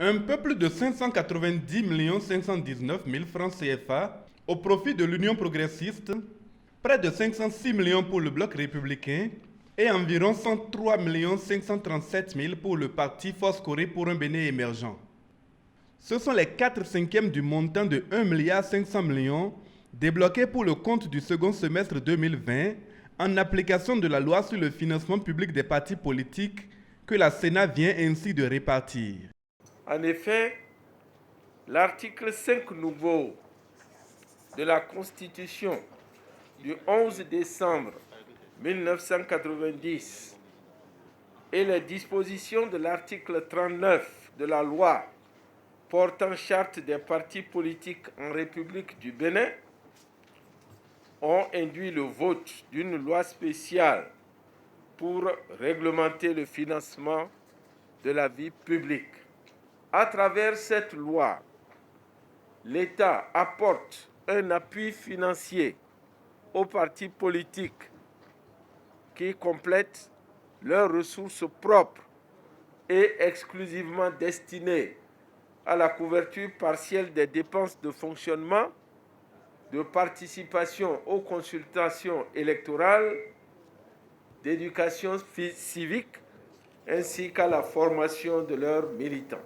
Un peu plus de 590 519 000 francs CFA au profit de l'Union progressiste, près de 506 millions pour le bloc républicain et environ 103 537 000 pour le parti Force Corée pour un Bénin émergent. Ce sont les 4/5 du montant de 1,5 milliard débloqués pour le compte du second semestre 2020 en application de la loi sur le financement public des partis politiques que la Sénat vient ainsi de répartir. En effet, l'article 5 nouveau de la Constitution du 11 décembre 1990 et les dispositions de l'article 39 de la loi portant charte des partis politiques en République du Bénin ont induit le vote d'une loi spéciale pour réglementer le financement de la vie publique. À travers cette loi, l'État apporte un appui financier aux partis politiques qui complètent leurs ressources propres et exclusivement destinées à la couverture partielle des dépenses de fonctionnement, de participation aux consultations électorales, d'éducation civique, ainsi qu'à la formation de leurs militants.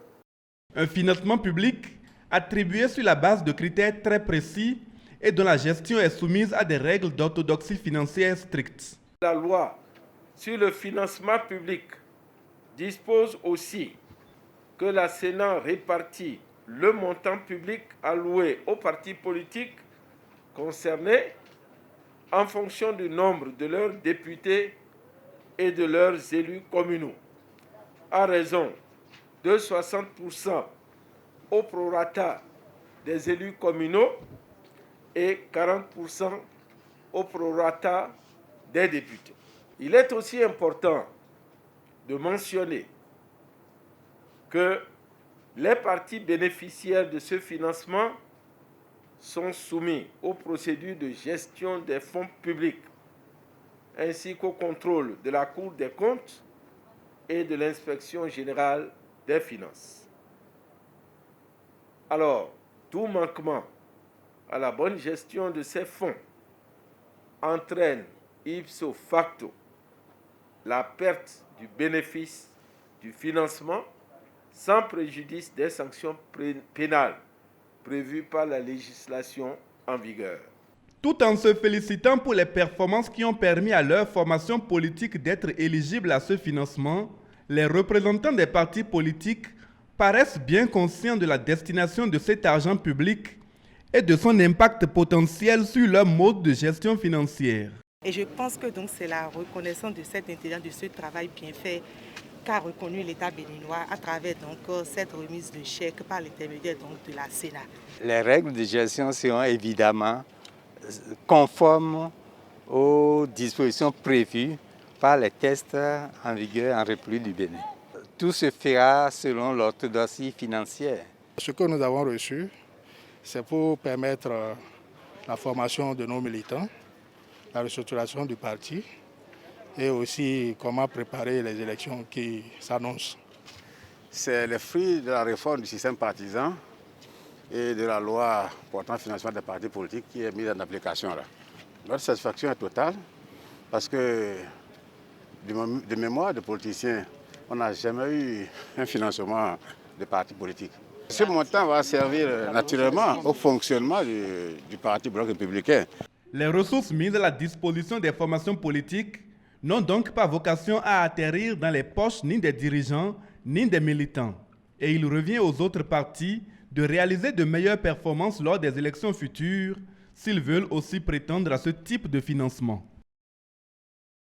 Un financement public attribué sur la base de critères très précis et dont la gestion est soumise à des règles d'orthodoxie financière strictes. La loi sur le financement public dispose aussi que la Sénat répartit le montant public alloué aux partis politiques concernés en fonction du nombre de leurs députés et de leurs élus communaux, à raison de 60% au prorata des élus communaux et 40% au prorata des députés. Il est aussi important de mentionner que les partis bénéficiaires de ce financement sont soumis aux procédures de gestion des fonds publics ainsi qu'au contrôle de la Cour des comptes et de l'Inspection générale des finances. Alors, tout manquement à la bonne gestion de ces fonds entraîne ipso facto la perte du bénéfice du financement sans préjudice des sanctions pénales prévues par la législation en vigueur. Tout en se félicitant pour les performances qui ont permis à leur formation politique d'être éligible à ce financement, les représentants des partis politiques paraissent bien conscients de la destination de cet argent public et de son impact potentiel sur leur mode de gestion financière. Et je pense que donc c'est la reconnaissance de cette intelligence, de ce travail bien fait qu'a reconnu l'État béninois à travers donc cette remise de chèques par l'intermédiaire donc de la Sénat. Les règles de gestion seront évidemment conformes aux dispositions prévues par les textes en vigueur en République du Bénin. Tout se fera selon l'orthodoxie financière. Ce que nous avons reçu, c'est pour permettre la formation de nos militants, la restructuration du parti et aussi comment préparer les élections qui s'annoncent. C'est le fruit de la réforme du système partisan et de la loi portant le financement des partis politiques qui est mise en application là. Notre satisfaction est totale parce que de mémoire de politiciens, on n'a jamais eu un financement des partis politiques. Ce montant va servir naturellement au fonctionnement du parti bloc républicain. Les ressources mises à la disposition des formations politiques n'ont donc pas vocation à atterrir dans les poches ni des dirigeants ni des militants. Et il revient aux autres partis de réaliser de meilleures performances lors des élections futures s'ils veulent aussi prétendre à ce type de financement.